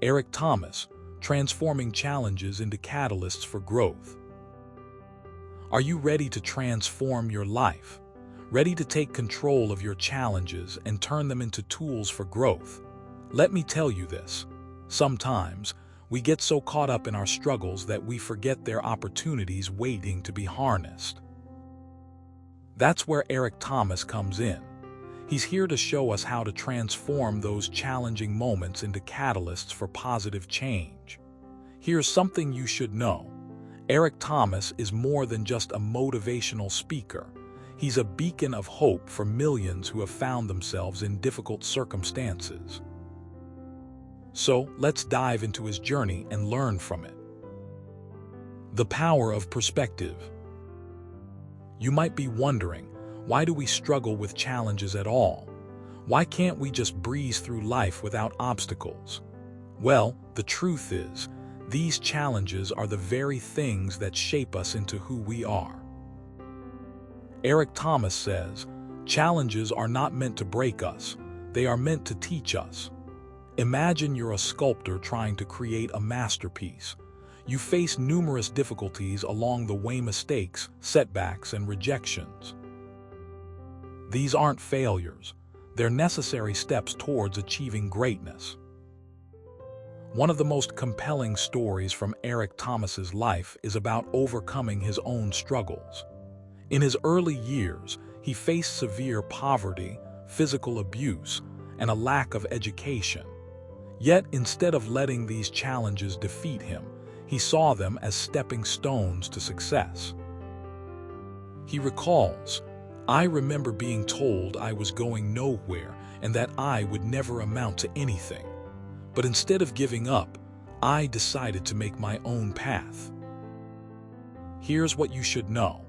Eric Thomas, Transforming Challenges into Catalysts for Growth. Are you ready to transform your life? Ready to take control of your challenges and turn them into tools for growth? Let me tell you this. Sometimes, we get so caught up in our struggles that we forget there are opportunities waiting to be harnessed. That's where Eric Thomas comes in. He's here to show us how to transform those challenging moments into catalysts for positive change. Here's something you should know. Eric Thomas is more than just a motivational speaker. He's a beacon of hope for millions who have found themselves in difficult circumstances. So, let's dive into his journey and learn from it. The power of perspective. You might be wondering, why do we struggle with challenges at all? Why can't we just breeze through life without obstacles? Well, the truth is, these challenges are the very things that shape us into who we are. Eric Thomas says, challenges are not meant to break us, they are meant to teach us. Imagine you're a sculptor trying to create a masterpiece. You face numerous difficulties along the way: mistakes, setbacks, and rejections. These aren't failures. They're necessary steps towards achieving greatness. One of the most compelling stories from Eric Thomas's life is about overcoming his own struggles. In his early years, he faced severe poverty, physical abuse, and a lack of education. Yet, instead of letting these challenges defeat him, he saw them as stepping stones to success. He recalls, "I remember being told I was going nowhere and that I would never amount to anything. But instead of giving up, I decided to make my own path." Here's what you should know.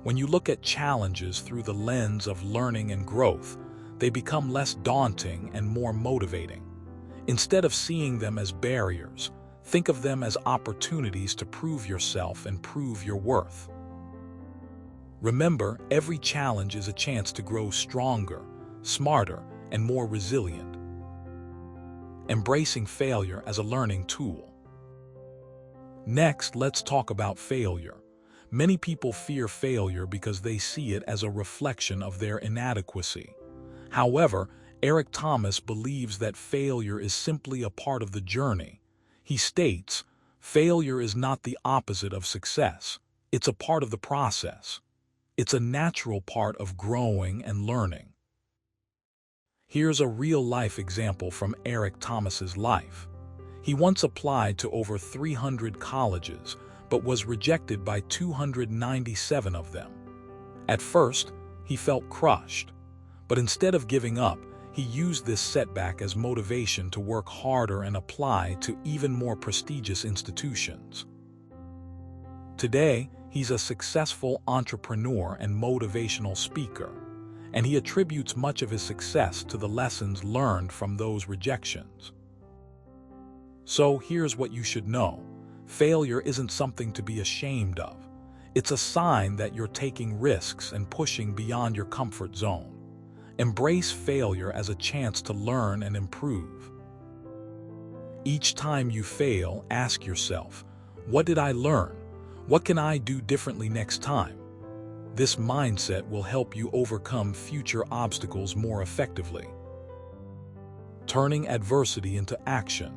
When you look at challenges through the lens of learning and growth, they become less daunting and more motivating. Instead of seeing them as barriers, think of them as opportunities to prove yourself and prove your worth. Remember, every challenge is a chance to grow stronger, smarter, and more resilient. Embracing failure as a learning tool. Next, let's talk about failure. Many people fear failure because they see it as a reflection of their inadequacy. However, Eric Thomas believes that failure is simply a part of the journey. He states, failure is not the opposite of success. It's a part of the process. It's a natural part of growing and learning. Here's a real-life example from Eric Thomas's life. He once applied to over 300 colleges, but was rejected by 297 of them. At first, he felt crushed, but instead of giving up, he used this setback as motivation to work harder and apply to even more prestigious institutions. Today, he's a successful entrepreneur and motivational speaker, and he attributes much of his success to the lessons learned from those rejections. So here's what you should know. Failure isn't something to be ashamed of. It's a sign that you're taking risks and pushing beyond your comfort zone. Embrace failure as a chance to learn and improve. Each time you fail, ask yourself, what did I learn? What can I do differently next time? This mindset will help you overcome future obstacles more effectively. Turning adversity into action.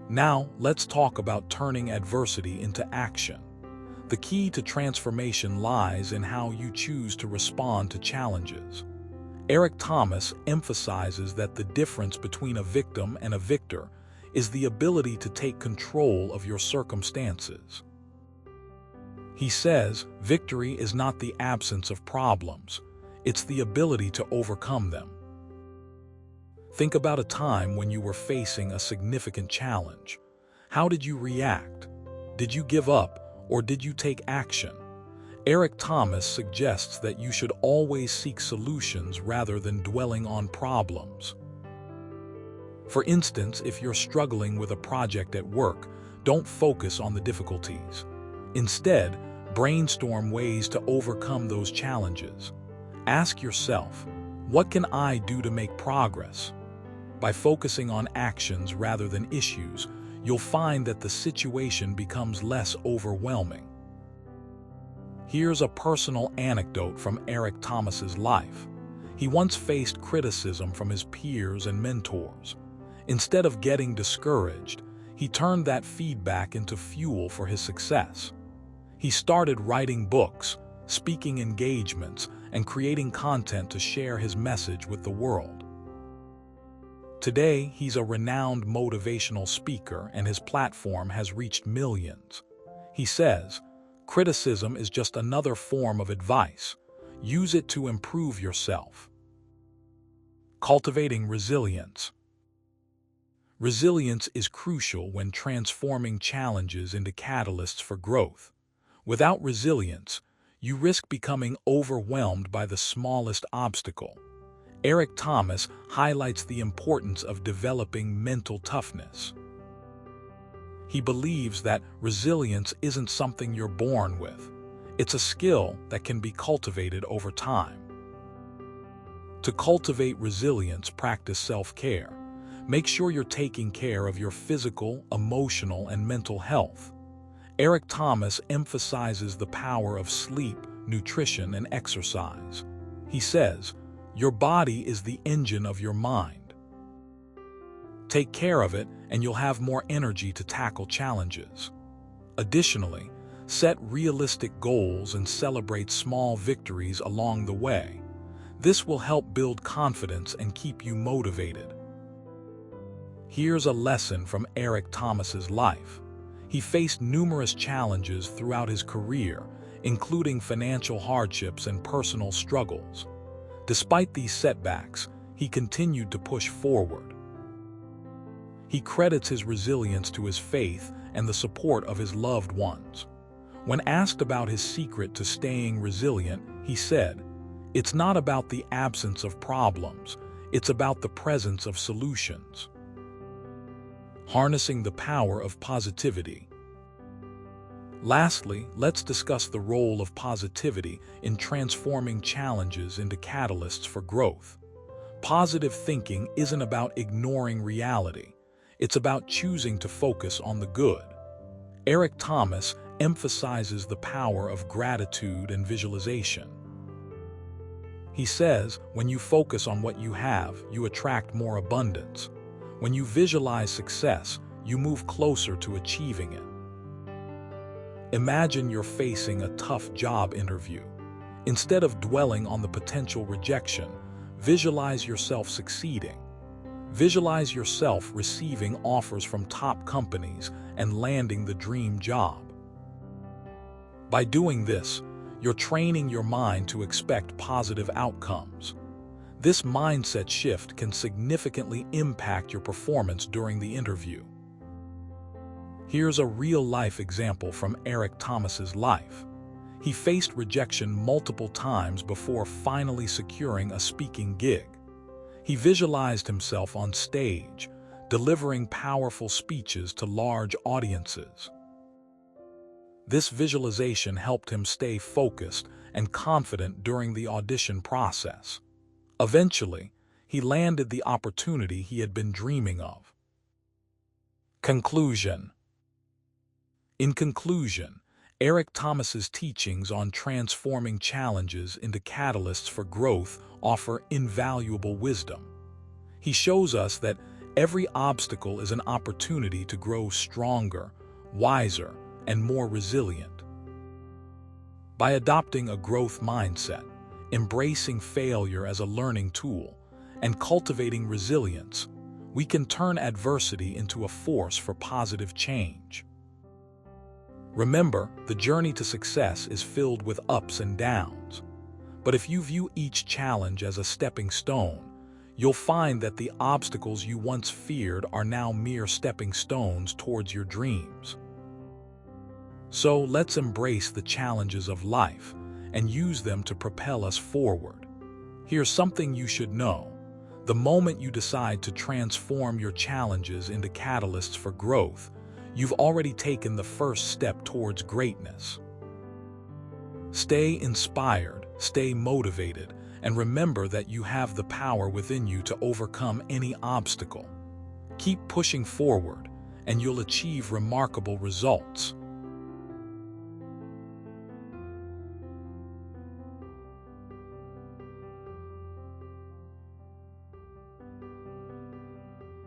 Now, let's talk about turning adversity into action. The key to transformation lies in how you choose to respond to challenges. Eric Thomas emphasizes that the difference between a victim and a victor is the ability to take control of your circumstances. He says, victory is not the absence of problems, it's the ability to overcome them. Think about a time when you were facing a significant challenge. How did you react? Did you give up, or did you take action? Eric Thomas suggests that you should always seek solutions rather than dwelling on problems. For instance, if you're struggling with a project at work, don't focus on the difficulties. Instead, brainstorm ways to overcome those challenges. Ask yourself, what can I do to make progress? By focusing on actions rather than issues, you'll find that the situation becomes less overwhelming. Here's a personal anecdote from Eric Thomas's life. He once faced criticism from his peers and mentors. Instead of getting discouraged, he turned that feedback into fuel for his success. He started writing books, speaking engagements, and creating content to share his message with the world. Today, he's a renowned motivational speaker, and his platform has reached millions. He says, "Criticism is just another form of advice. Use it to improve yourself." Cultivating resilience. Resilience is crucial when transforming challenges into catalysts for growth. Without resilience, you risk becoming overwhelmed by the smallest obstacle. Eric Thomas highlights the importance of developing mental toughness. He believes that resilience isn't something you're born with. It's a skill that can be cultivated over time. To cultivate resilience, practice self-care. Make sure you're taking care of your physical, emotional, and mental health. Eric Thomas emphasizes the power of sleep, nutrition, and exercise. He says, "Your body is the engine of your mind. Take care of it, and you'll have more energy to tackle challenges." Additionally, set realistic goals and celebrate small victories along the way. This will help build confidence and keep you motivated. Here's a lesson from Eric Thomas's life. He faced numerous challenges throughout his career, including financial hardships and personal struggles. Despite these setbacks, he continued to push forward. He credits his resilience to his faith and the support of his loved ones. When asked about his secret to staying resilient, he said, "It's not about the absence of problems, it's about the presence of solutions." Harnessing the power of positivity. Lastly, let's discuss the role of positivity in transforming challenges into catalysts for growth. Positive thinking isn't about ignoring reality. It's about choosing to focus on the good. Eric Thomas emphasizes the power of gratitude and visualization. He says, when you focus on what you have, you attract more abundance. When you visualize success, you move closer to achieving it. Imagine you're facing a tough job interview. Instead of dwelling on the potential rejection, visualize yourself succeeding. Visualize yourself receiving offers from top companies and landing the dream job. By doing this, you're training your mind to expect positive outcomes. This mindset shift can significantly impact your performance during the interview. Here's a real-life example from Eric Thomas's life. He faced rejection multiple times before finally securing a speaking gig. He visualized himself on stage, delivering powerful speeches to large audiences. This visualization helped him stay focused and confident during the audition process. Eventually, he landed the opportunity he had been dreaming of. Conclusion. In conclusion, Eric Thomas's teachings on transforming challenges into catalysts for growth offer invaluable wisdom. He shows us that every obstacle is an opportunity to grow stronger, wiser, and more resilient. By adopting a growth mindset, embracing failure as a learning tool, and cultivating resilience, we can turn adversity into a force for positive change. Remember, the journey to success is filled with ups and downs. But if you view each challenge as a stepping stone, you'll find that the obstacles you once feared are now mere stepping stones towards your dreams. So let's embrace the challenges of life and use them to propel us forward. Here's something you should know. The moment you decide to transform your challenges into catalysts for growth, you've already taken the first step towards greatness. Stay inspired, stay motivated, and remember that you have the power within you to overcome any obstacle. Keep pushing forward, and you'll achieve remarkable results.